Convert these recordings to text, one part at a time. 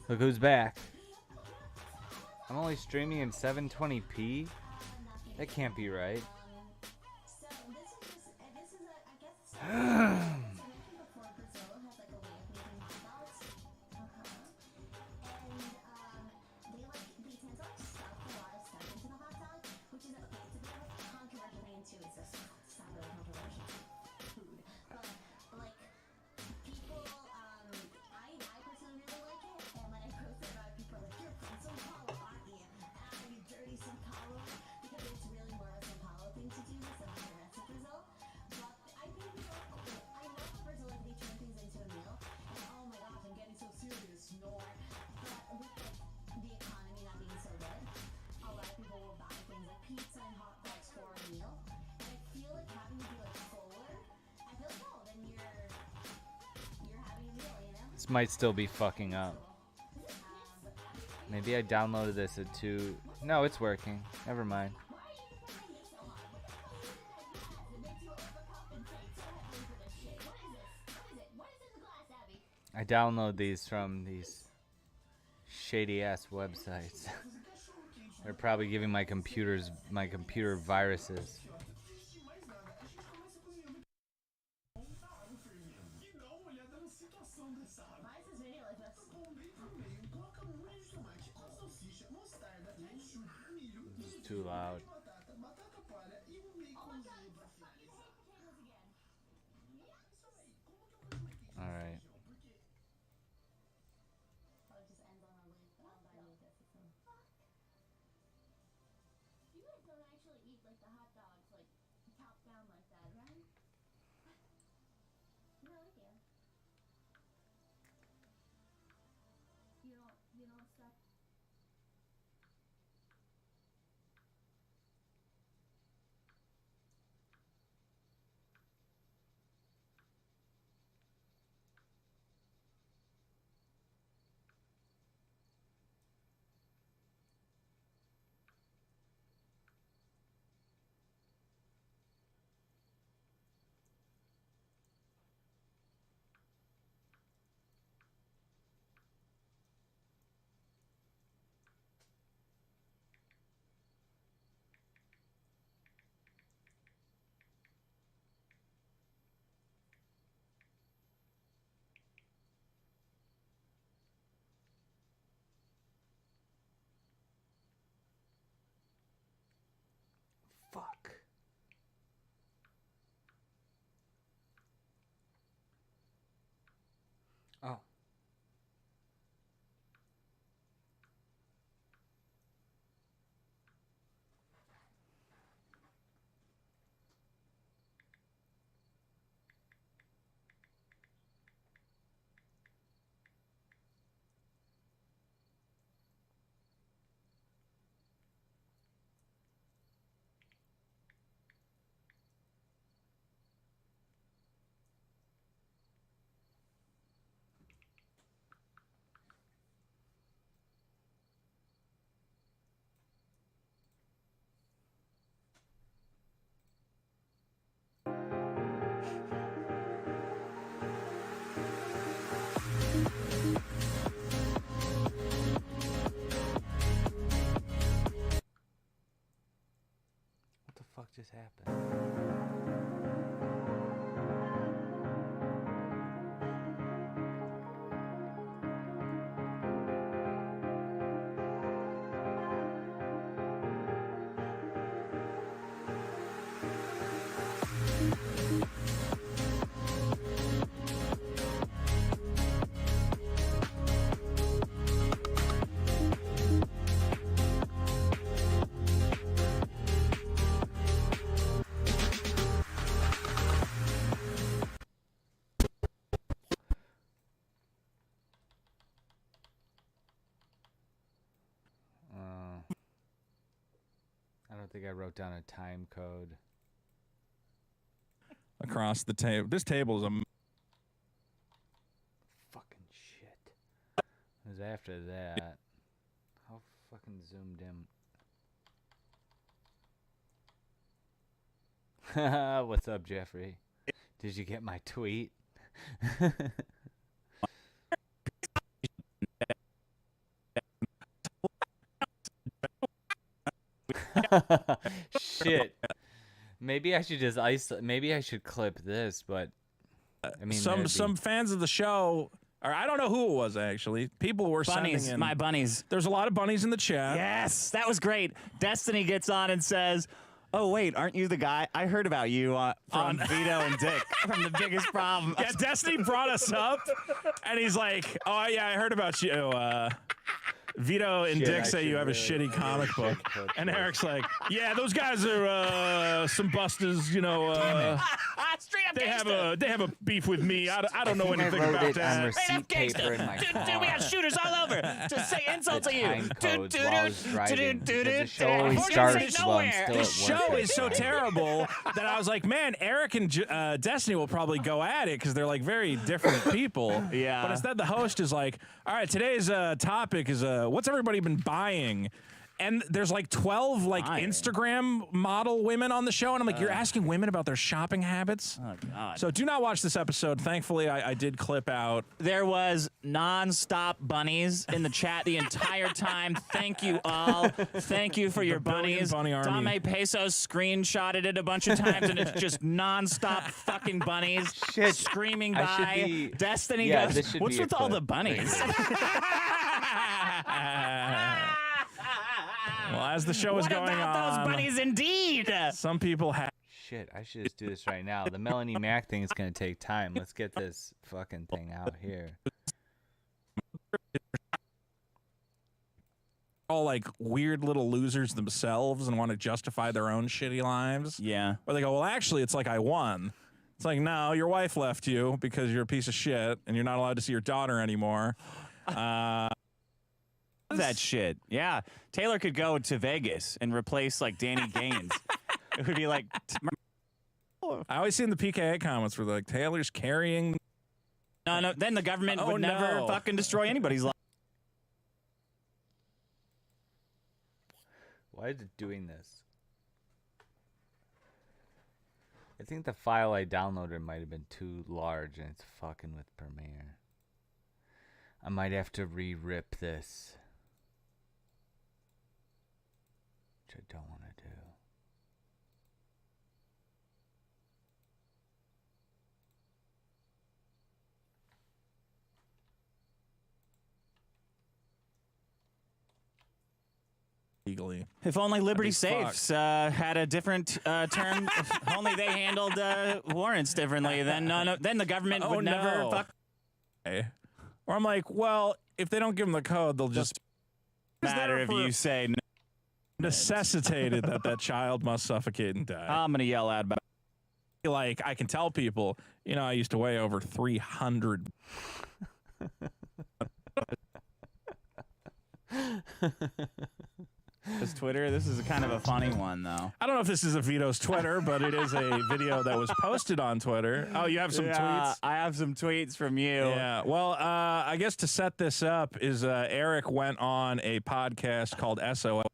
Look who's back. I'm only streaming in 720p? That can't be right. This might still be fucking up. Maybe I downloaded this at 2. No, it's working. Never mind. I download these from these shady ass websites. They're probably giving my computer viruses. This is too loud. All right. Fuck. Oh. What the fuck just happened? I don't think I wrote down a time code. Across the table. This table is a Fucking shit. It was after that. How fucking zoomed in? What's up, Jeffrey? Did you get my tweet? Shit. Maybe I should just maybe I should clip this, but I mean some fans of the show, or I don't know who it was actually. People were bunnies, sending in. my bunnies. There's a lot of bunnies in the chat. Yes, that was great. Destiny gets on and says, "Oh wait, aren't you the guy? I heard about you from Vito and Dick from The Biggest Problem." Yeah, Destiny brought us up, and he's like, "Oh yeah, I heard about you. Vito and Dick say you have a shitty comic book." And Eric's like, "Yeah, those guys are some busters, you know. Straight up they have a beef with me. I don't know anything about that." Straight up gangster. Dude, we got shooters all over. Just say insults at you. The show always starts while I'm still This show is so terrible that I was like, man, Eric and Destiny will probably go at it because they're like very different people. Yeah. But instead, the host is like, all right, today's topic is what's everybody been buying? And there's like 12 like Instagram model women on the show, and I'm like, you're asking women about their shopping habits? Oh God! So do not watch this episode. Thankfully, I did clip out. There was non-stop bunnies in the chat the entire time. Thank you all. Thank you for your bunnies. Bunny army. Dame Pesos screenshotted it a bunch of times, and it's just non-stop fucking bunnies screaming by. Destiny goes, "What's with all the bunnies?" Well, as the show is going on, what about those bunnies indeed? Some people have. Shit, I should just do this right now. The Melanie Mac thing is going to take time. Let's get this fucking thing out here. All like weird little losers themselves and want to justify their own shitty lives. Yeah. Or they go, well, actually, it's like I won. It's like, no, your wife left you because you're a piece of shit and you're not allowed to see your daughter anymore. That shit. Yeah. Taylor could go to Vegas and replace like Danny Gaines. It would be like. I always see in the PKA comments where they're like, Taylor's carrying. No. Then the government would never fucking destroy anybody's life. Why is it doing this? I think the file I downloaded might have been too large and it's fucking with Premiere. I might have to re-rip this. Which I don't want to do. Legally. If only Liberty Safes had a different term. If only they handled warrants differently. Then then the government would never fuck. Okay. Or I'm like, well, if they don't give them the code, they'll just matter if you say necessitated that child must suffocate and die. I'm gonna yell out about. Like I can tell people, you know, I used to weigh over 300. This Twitter. This is kind of a funny one, though. I don't know if this is a Vito's Twitter, but it is a video that was posted on Twitter. Oh, you have some tweets? I have some tweets from you. Yeah. Well, I guess to set this up is Eric went on a podcast called SOS.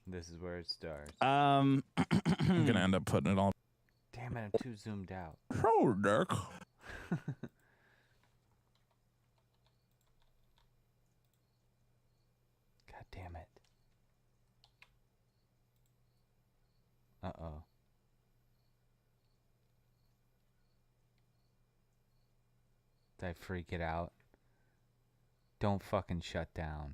This is where it starts. I'm going to end up putting it all. Damn it, I'm too zoomed out. Oh, Dirk. God damn it. Uh-oh. Did I freak it out? Don't fucking shut down.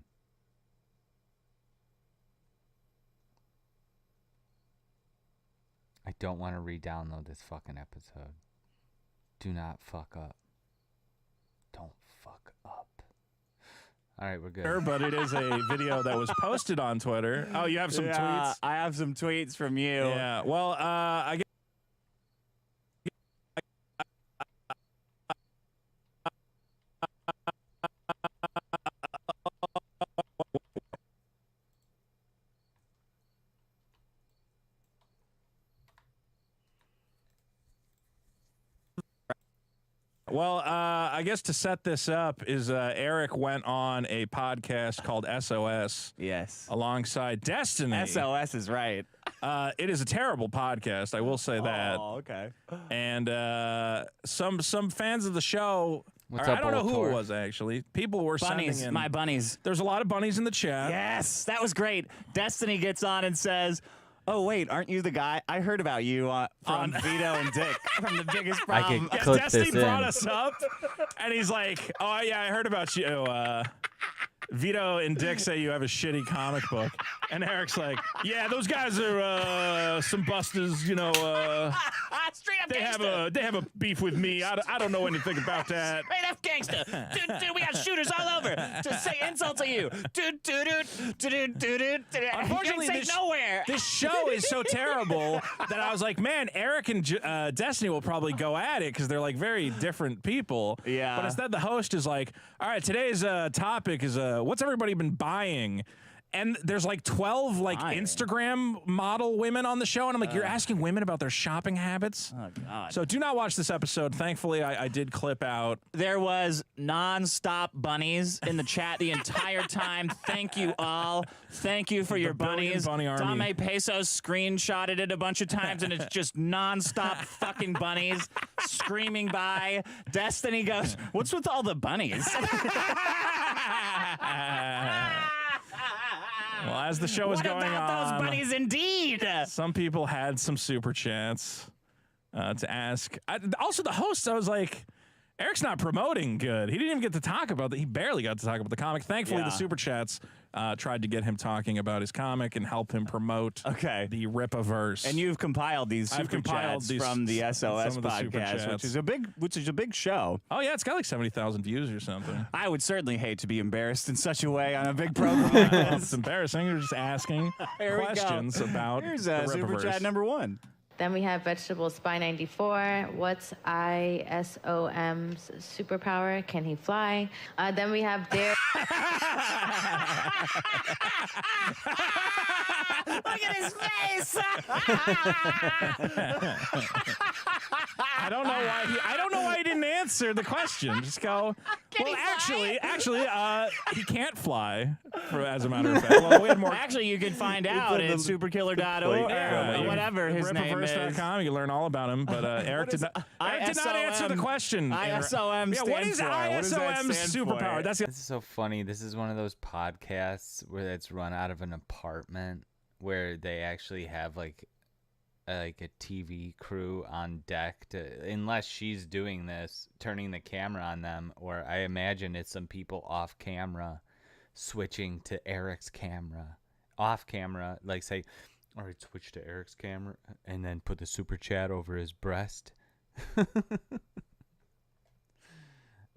I don't want to re-download this fucking episode. Do not fuck up. Don't fuck up. All right, we're good. But it is a video that was posted on Twitter. Oh, you have some tweets? I have some tweets from you. Yeah. Well, I guess. Well, I guess to set this up is Eric went on a podcast called SOS. Yes. Alongside Destiny. SOS is right. It is a terrible podcast. I will say that. Oh, okay. And some fans of the show. What's I up, don't know who Voltor? it was actually. People were Bunnies, sending in. my bunnies. There's a lot of bunnies in the chat. Yes, that was great. Destiny gets on and says, "Oh wait, aren't you the guy? I heard about you from Vito and Dick from The Biggest Problem." I could clip Destiny this brought in. us up, and he's like, "Oh yeah, I heard about you. Vito and Dick say you have a shitty comic book," and Eric's like, "Yeah, those guys are some busters. You know, Straight up they gangster. have a beef with me. I don't know anything about that." Straight up gangster. Dude, we got shooters all over to say insults to you. Unfortunately, you ain't safe nowhere. This show is so terrible that I was like, man, Eric and Destiny will probably go at it because they're like very different people. Yeah. But instead, the host is like, all right, today's topic is what's everybody been buying? And there's like 12 like Instagram model women on the show, and I'm like, you're asking women about their shopping habits? Oh God. So do not watch this episode. Thankfully, I did clip out. There was non-stop bunnies in the chat the entire time. Thank you all. Thank you for your bunnies. Bunny army. Dame Pesos screenshotted it a bunch of times, and it's just non-stop fucking bunnies screaming by. Destiny goes, "What's with all the bunnies?" Well, as the show was What going about on, those bunnies indeed? some people had some super chats to ask. Also, the host, I was like, Eric's not promoting good. He didn't even get to talk about that. He barely got to talk about the comic. Thankfully, the super chats tried to get him talking about his comic and help him promote the Rip-a-verse. And you've compiled these I've super compiled chats these- from the SOS some of the super podcast, chats. which is a big show. Oh, yeah, it's got like 70,000 views or something. I would certainly hate to be embarrassed in such a way on a big program. Well, it's embarrassing. You're just asking Here we go. questions about Here's the super Rip-a-verse. chat number 1. Then we have Vegetable Spy 94. What's ISOM's superpower? Can he fly? Then we have Dare. Look at his face. I don't know why he didn't answer the question. Just go. Well, actually, he can't fly. As a matter of fact, well, we had more. Actually, you can find out at superkiller.org or whatever his name is. Rippaverse.com. You can learn all about him. But Eric did not answer the question. ISOM Yeah, what is stands for? What does that ISOM's stand for? superpower? That's This is so funny. This is one of those podcasts where it's run out of an apartment where they actually have like a TV crew on deck unless she's doing this, turning the camera on them, or I imagine it's some people off camera switching to Eric's camera. Off camera, like say, all right, switch to Eric's camera, and then put the super chat over his breast.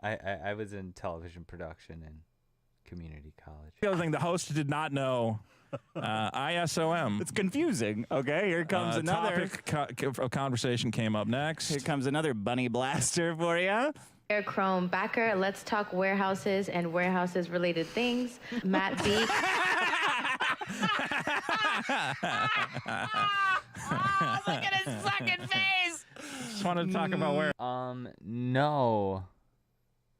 I was in television production in community college. the other thing. The host did not know ISOM. It's confusing. Okay, here comes another topic of conversation came up next. Here comes another bunny blaster for you. Dare Chrome Backer. Let's talk warehouses and warehouses related things. Matt B. Oh, look at his fucking face. Just wanted to talk about where. No.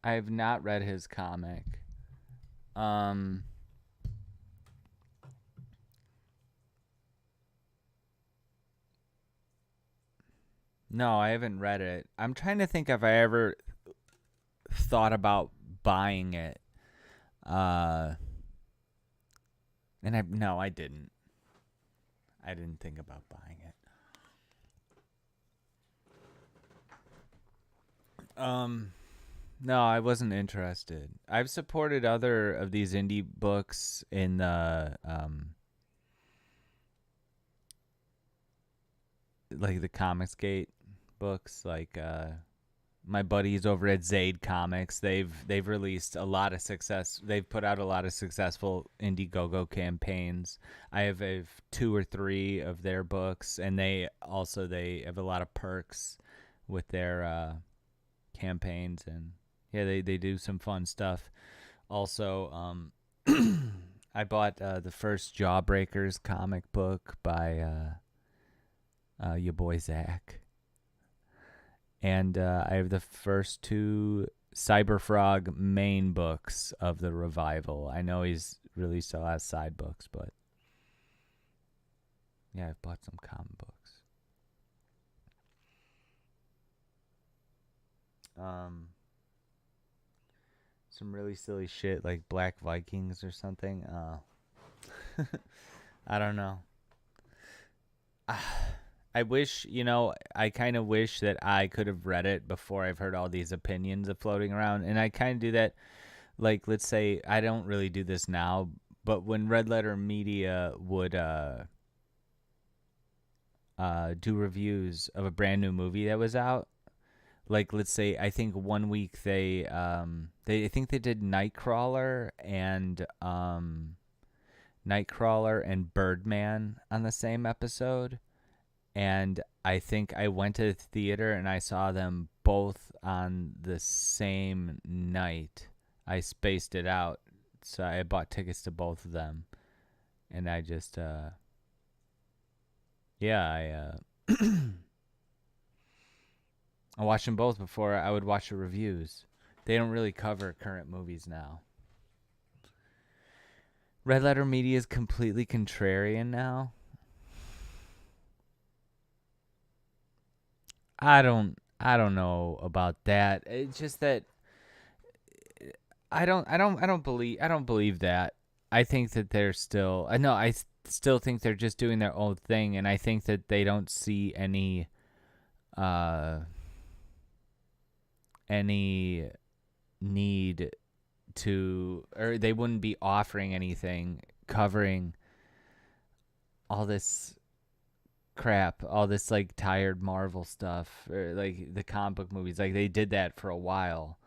I have not read his comic. No, I haven't read it. I'm trying to think if I ever thought about buying it. No, I didn't. I didn't think about buying it. No, I wasn't interested. I've supported other of these indie books in the like the Comicsgate books, like my buddies over at Zaid Comics. They've released a lot of success. They've put out a lot of successful Indiegogo campaigns. I have 2 or 3 of their books, and they have a lot of perks with their campaigns, and yeah, they do some fun stuff. Also, I bought the first Jawbreakers comic book by your boy Zach. And I have the first 2 Cyberfrog main books of the revival. I know he's released a lot of side books, but Yeah, I've bought some comic books. Some really silly shit like Black Vikings or something. I don't know. I wish, I kind of wish that I could have read it before I've heard all these opinions of floating around. And I kind of do that. Like, let's say, I don't really do this now, but when Red Letter Media would do reviews of a brand new movie that was out, like, let's say, I think 1 week I think they did Nightcrawler and Birdman on the same episode. And I think I went to the theater and I saw them both on the same night. I spaced it out, so I bought tickets to both of them. And I just, I watched them both before I would watch the reviews. They don't really cover current movies now. Red Letter Media is completely contrarian now. I don't know about that. It's just that I don't believe that. I think that they're still I still think they're just doing their own thing, and I think that they don't see any need to, or they wouldn't be offering anything covering all this crap, all this like tired Marvel stuff, or like the comic book movies. Like, they did that for a while,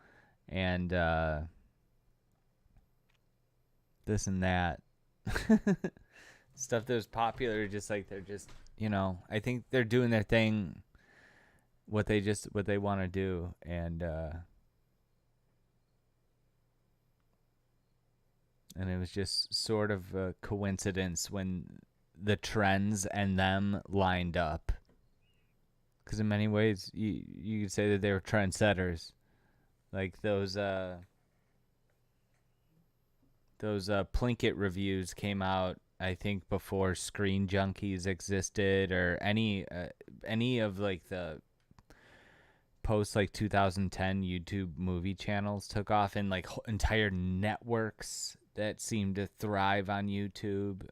and this and that stuff that was popular, just like they're just, I think they're doing their thing, what they want to do. And it was just sort of a coincidence when the trends and them lined up, because in many ways you could say that they were trendsetters. Like those Plinkett reviews came out, I think, before Screen Junkies existed, or any of like the post like 2010 YouTube movie channels took off, and like entire networks that seemed to thrive on YouTube.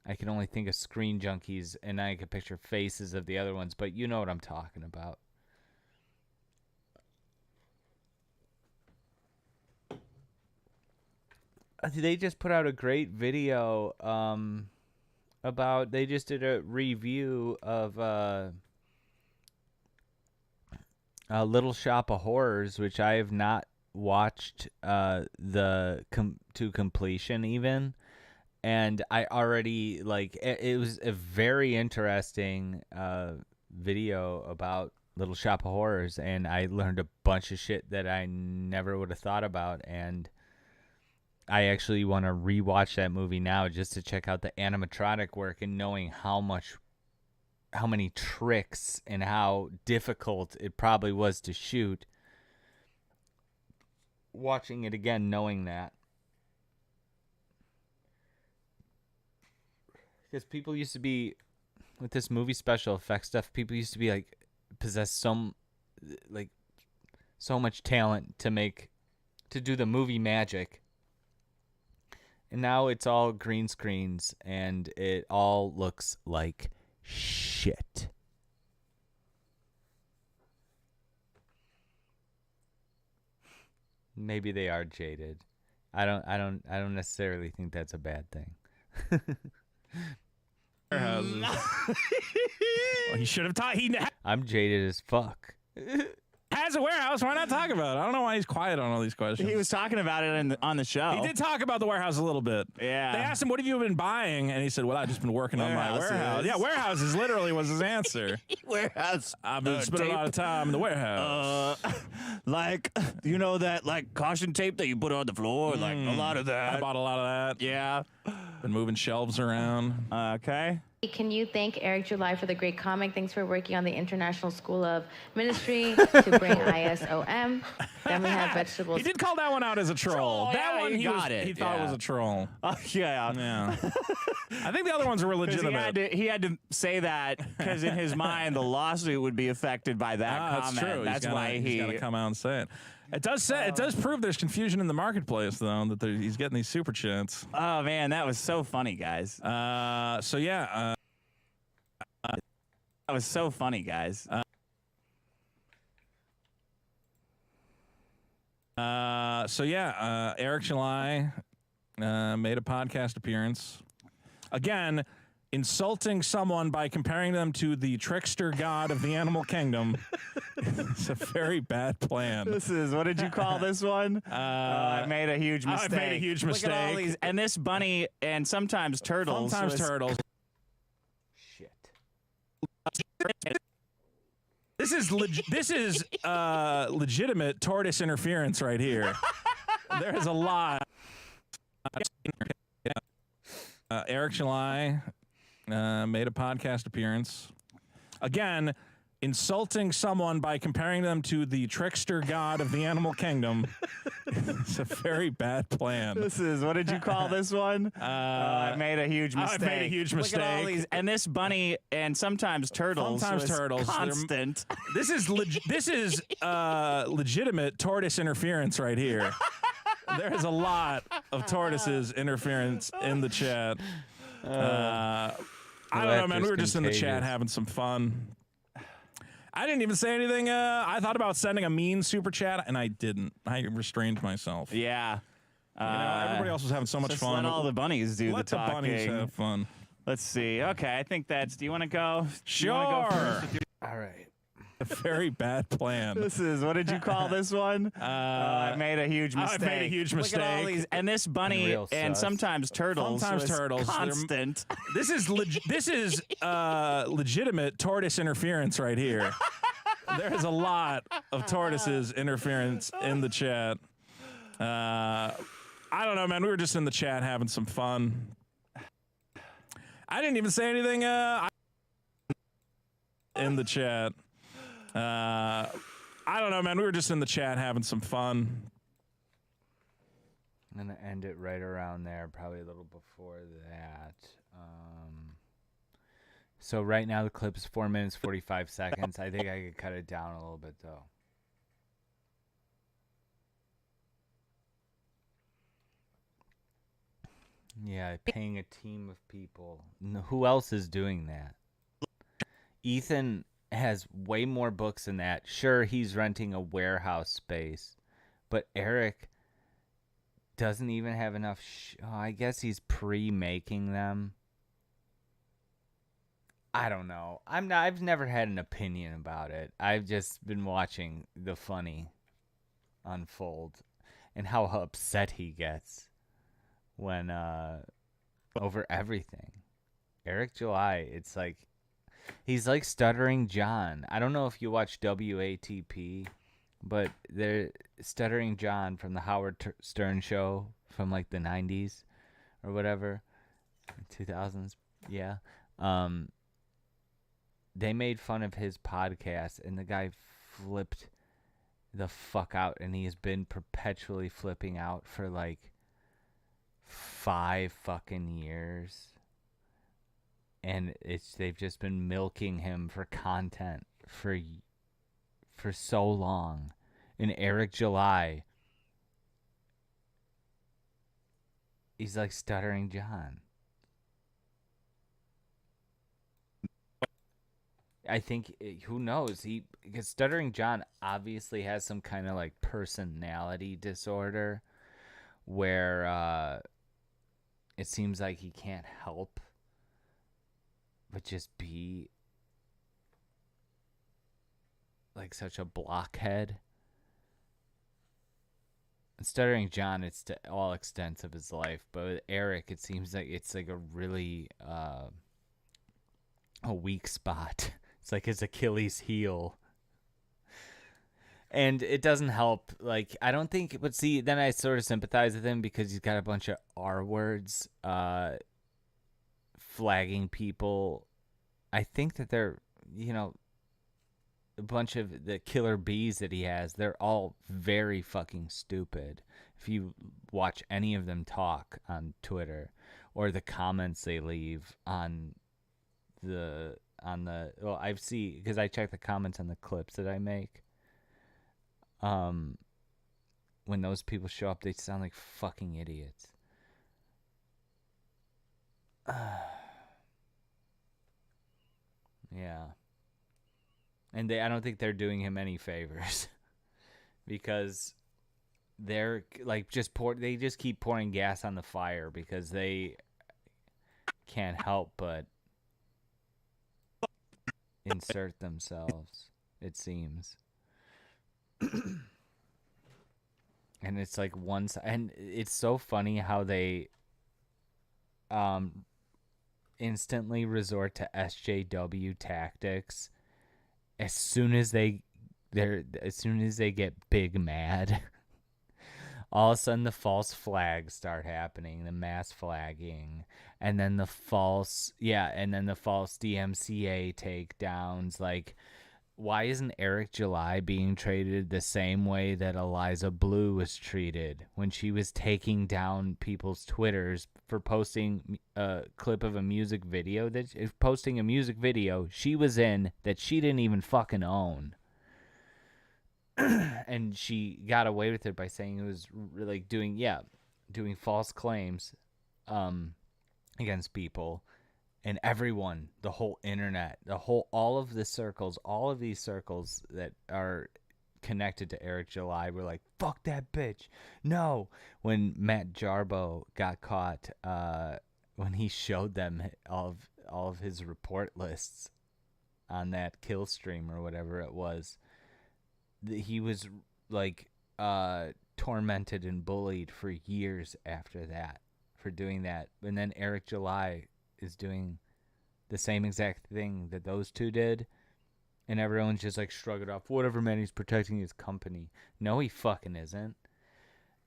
I can only think of Screen Junkies, and I can picture faces of the other ones, but you know what I'm talking about. They just put out a great video they just did a review of Little Shop of Horrors, which I have not watched to completion even. And I already, like, it was a very interesting video about Little Shop of Horrors, and I learned a bunch of shit that I never would have thought about. And I actually want to rewatch that movie now just to check out the animatronic work, and knowing how many tricks and how difficult it probably was to shoot. Watching it again, knowing that. Because people used to be, with this movie special effects stuff, people used to be like, possess so much talent to do the movie magic. And now it's all green screens, and it all looks like shit. Maybe they are jaded. I don't necessarily think that's a bad thing. Warehouses. Well, he should have taught. I'm jaded as fuck. Has a warehouse. Why not talk about it? I don't know why he's quiet on all these questions. He was talking about it on the show. He did talk about the warehouse a little bit. Yeah. They asked him, "What have you been buying?" And he said, "Well, I've just been working on my warehouse." Yeah, warehouses literally was his answer. Warehouse. I've been spending a lot of time in the warehouse. That caution tape that you put on the floor, like a lot of that. I bought a lot of that. Yeah. Been moving shelves around. Okay. Can you thank Eric July for the great comic? Thanks for working on the International School of Ministry to bring ISOM. Then we have vegetables. He did call that one out as a troll. That yeah, one he got it. He thought it was a troll. Yeah. I think the other ones were legitimate. He had to say that because in his mind the lawsuit would be affected by that comment. That's true. That's why he's got to come out and say it. It does prove there's confusion in the marketplace, though, that he's getting these super chats. Oh man, that was so funny, guys. That was so funny, guys. Eric July made a podcast appearance. Again, insulting someone by comparing them to the trickster god of the animal kingdom. It's a very bad plan. What did you call this one? I made a huge mistake. I made a huge mistake. Look at all these, and this bunny and sometimes turtles. Turtles. Shit. This is legitimate tortoise interference right here. There is a lot. Eric July made a podcast appearance. Again, insulting someone by comparing them to the trickster god of the animal kingdom. It's a very bad plan. What did you call this one? I made a huge mistake. I made a huge mistake. Look at all these, and this bunny and sometimes turtles. Constant. This is legitimate tortoise interference right here. There is a lot of tortoises interference in the chat. I don't know, man. We were just in the chat having some fun. I didn't even say anything. I thought about sending a mean super chat, and I didn't. I restrained myself. Yeah. Everybody else was having so much fun. Let all the bunnies do the talking. Let the bunnies have fun. Let's see. Okay, I think that's... Do you want to go? Sure. Go first? All right. A very bad plan. What did you call this one? I made a huge mistake. I made a huge mistake. Look at all these, and this bunny and sometimes turtles. Constant. This is legitimate tortoise interference right here. There is a lot of tortoises interference in the chat. I don't know, man. We were just in the chat having some fun. I didn't even say anything. In the chat. I don't know, man. We were just in the chat having some fun. I'm going to end it right around there, probably a little before that. So right now the clip is 4 minutes, 45 seconds. I think I could cut it down a little bit, though. Yeah, paying a team of people. Who else is doing that? Ethan has way more books than that. Sure, he's renting a warehouse space, but Eric doesn't even have enough. I guess he's pre-making them. I don't know. I've never had an opinion about it. I've just been watching the funny unfold and how upset he gets when over everything. Eric July, it's like he's like Stuttering John. I don't know if you watch WATP, but they're Stuttering John from the Howard Stern show from like the 90s or whatever, 2000s. Yeah. They made fun of his podcast, and the guy flipped the fuck out, and he has been perpetually flipping out for like 5 fucking years. And they've just been milking him for content for so long. And Eric July, he's like Stuttering John. I think, who knows? Because Stuttering John obviously has some kind of like personality disorder where it seems like he can't help but just be like such a blockhead. And Stuttering John, it's to all extents of his life, but with Eric, it seems like it's like a really a weak spot. It's like his Achilles heel. And it doesn't help. Like, I don't think, but see, then I sort of sympathize with him because he's got a bunch of R words flagging people. I think that they're, you know, a bunch of the killer bees that he has, they're all very fucking stupid. If you watch any of them talk on Twitter or the comments they leave on the well, I've seen, because I check the comments on the clips that I make. When those people show up, they sound like fucking idiots. Yeah. And I don't think they're doing him any favors because they're like they just keep pouring gas on the fire because they can't help but insert themselves, it seems. And it's like and it's so funny how they instantly resort to SJW tactics as soon as they get big mad. All of a sudden the false flags start happening, the mass flagging, and then the false DMCA takedowns. Like, why isn't Eric July being treated the same way that Eliza Blue was treated when she was taking down people's Twitters for posting a clip of a music video she was in that she didn't even fucking own? And she got away with it by saying it was like doing false claims against people. And everyone, the whole internet, all of these circles that are connected to Eric July were like, fuck that bitch. No. When Matt Jarbo got caught, when he showed them all of his report lists on that kill stream or whatever it was, he was like tormented and bullied for years after that for doing that. And then Eric July is doing the same exact thing that those two did, and everyone's just like shrug it off. Whatever, man, he's protecting his company. No, he fucking isn't.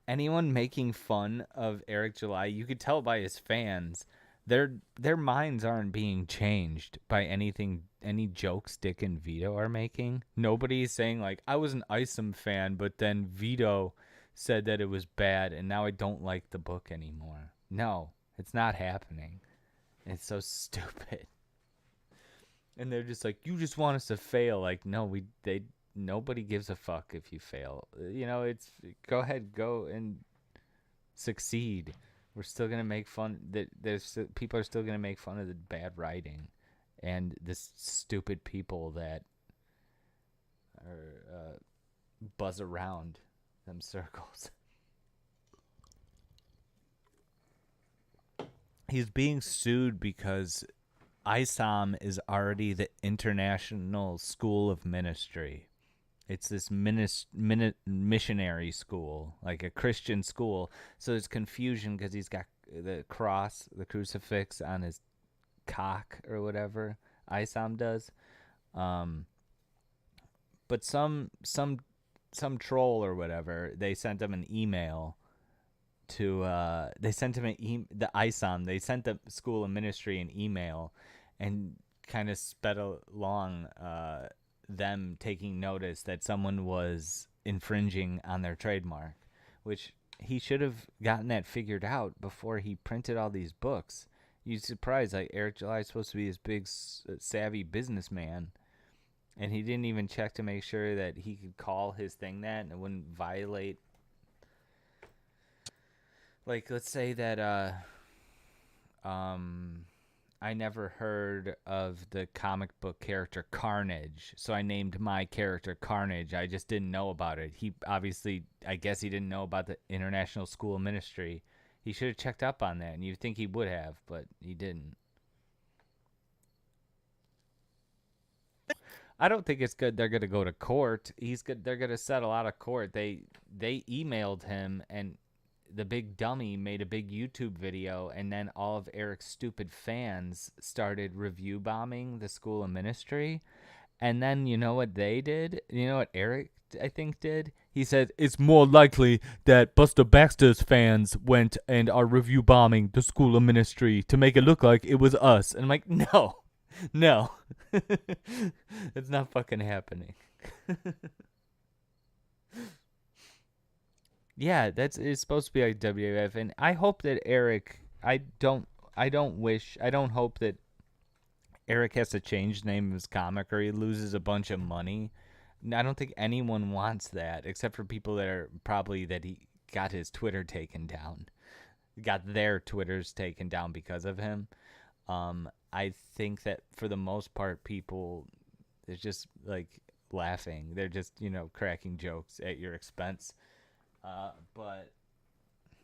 Anyone making fun of Eric July, you could tell by his fans, their minds aren't being changed by anything, any jokes Dick and Vito are making. Nobody's saying like, I was an Isom fan, but then Vito said that it was bad and now I don't like the book anymore. No, it's not happening. It's so stupid. And they're just like, you just want us to fail. Like, no, nobody gives a fuck if you fail. You know, it's go ahead, go and succeed. We're still gonna make fun. People are still gonna make fun of the bad writing and the stupid people that are buzz around them circles. He's being sued because ISOM is already the International School of Ministry. It's this missionary school, like a Christian school. So there's confusion because he's got the cross, the crucifix on his cock or whatever. ISOM does. But some troll or whatever, they sent him an email to they sent him the ISOM. They sent the School of Ministry an email and kind of sped along them taking notice that someone was infringing on their trademark, which he should have gotten that figured out before he printed all these books. You're surprised, like Eric July is supposed to be this big savvy businessman, and he didn't even check to make sure that he could call his thing that and it wouldn't violate. Like, let's say that I never heard of the comic book character Carnage, so I named my character Carnage. I just didn't know about it. He obviously, I guess he didn't know about the International School of Ministry. He should have checked up on that, and you'd think he would have, but he didn't. I don't think it's good they're going to go to court. They're going to settle out of court. They emailed him, and the big dummy made a big YouTube video, and then all of Eric's stupid fans started review bombing the School of Ministry, And then you know what they did? You know what Eric, I think, did? He said, it's more likely that Buster Baxter's fans went and are review bombing the School of Ministry to make it look like it was us. And I'm like, no. No. It's not fucking happening. Yeah, it's supposed to be like WWF, and I hope that Eric, I don't hope that Eric has to change the name of his comic or he loses a bunch of money. I don't think anyone wants that, except for people that are probably that he got his Twitter taken down, got their Twitters taken down because of him. I think that for the most part, people, they're just like laughing. They're just, cracking jokes at your expense. But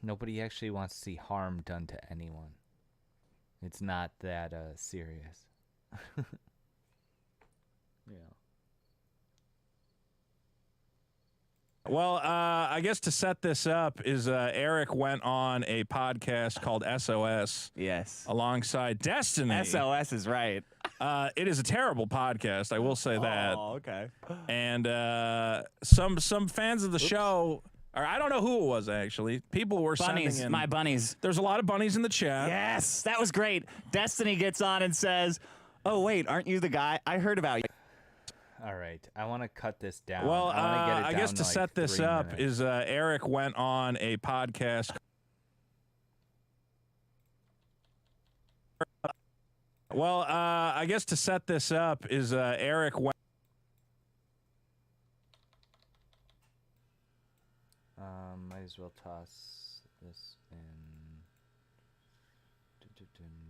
nobody actually wants to see harm done to anyone. It's not that serious. Yeah. Well, I guess to set this up is Eric went on a podcast called SOS. Yes. Alongside Destiny. SOS is right. It is a terrible podcast, I will say that. Oh, okay. And some fans of the show, or I don't know who it was actually. People were bunnies, sending in. my bunnies. There's a lot of bunnies in the chat. Yes, that was great. Destiny gets on and says, "Oh wait, aren't you the guy? I heard about you." All right, I want to cut this down. Well, I want to get it I down guess to like set this 3 up minutes. is Eric went on a podcast. Well, I guess to set this up is Eric went. Might as well toss this in. Dun.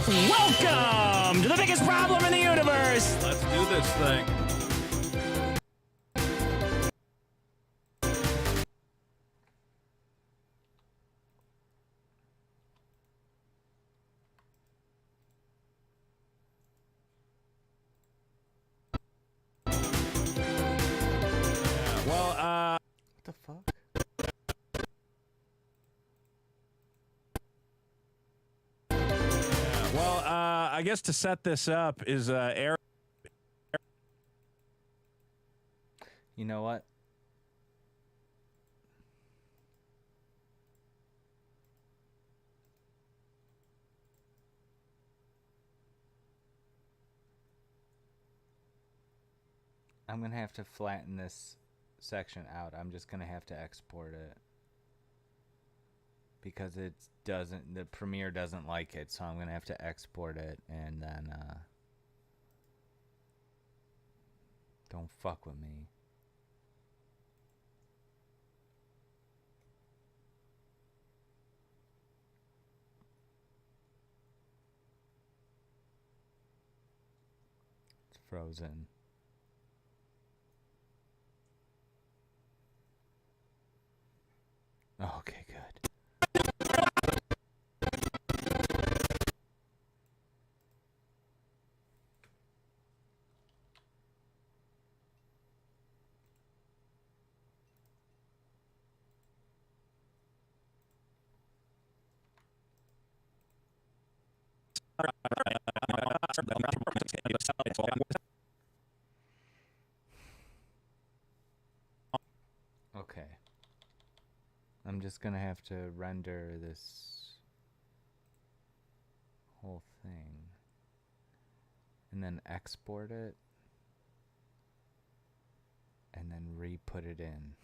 Welcome to the biggest problem in the universe. Let's do this thing. What the fuck? Well, I guess to set this up is Eric. You know what? I'm going to have to flatten this section out. I'm just going to have to export it. Because it doesn't, the Premiere doesn't like it, so I'm going to have to export it and then, don't fuck with me. It's frozen. Okay, good. Okay. I'm just gonna have to render this whole thing and then export it and then re-put it in.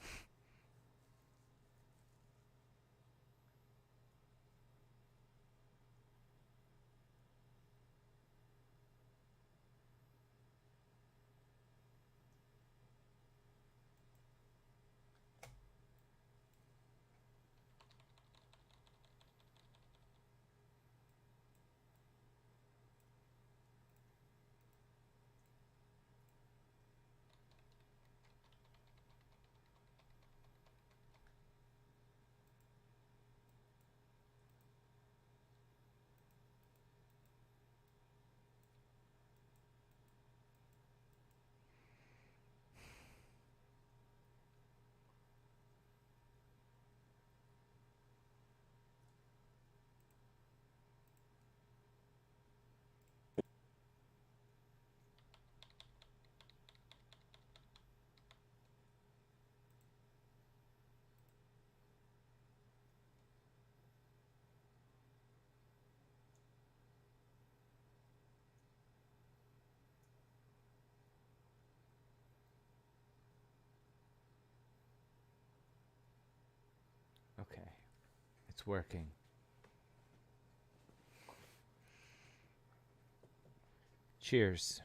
working. Cheers.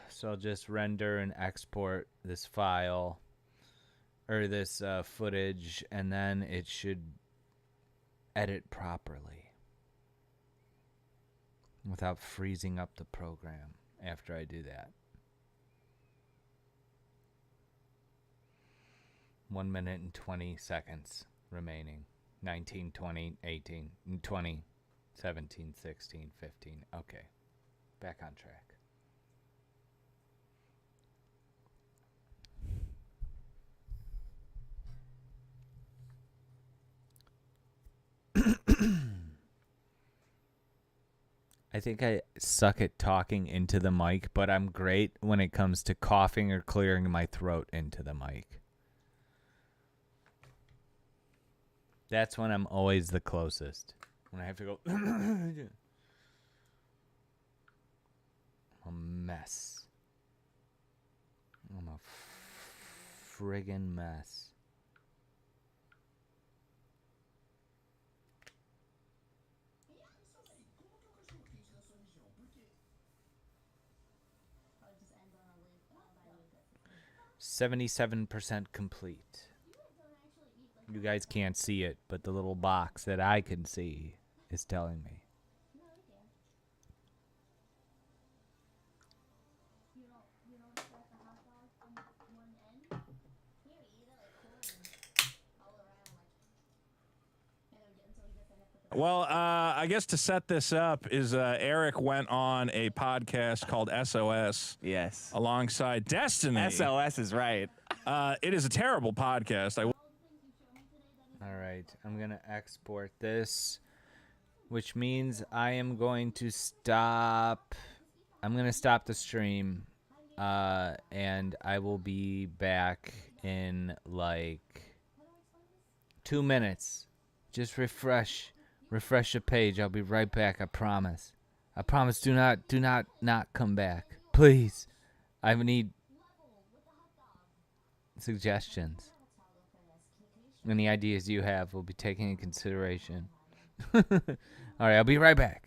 So I'll just render and export this file or this footage, and then it should edit properly without freezing up the program after I do that. 1 minute and 20 seconds remaining. 19, 20, 18, 20, 17, 16, 15. Okay. Back on track. I think I suck at talking into the mic, but I'm great when it comes to coughing or clearing my throat into the mic. That's when I'm always the closest. When I have to go... I'm a mess. I'm a friggin' mess. %77% complete. You guys can't see it, but the little box that I can see is telling me. Well, I guess to set this up is Eric went on a podcast called SOS. Yes. Alongside Destiny. SOS is right. It is a terrible podcast. All right, I'm going to export this, which means I am going to stop. I'm going to stop the stream, and I will be back in like 2 minutes. Just refresh the page. I'll be right back. I promise. I promise. Do not come back, please. I need suggestions. Any ideas you have will be taken into consideration. All right, I'll be right back.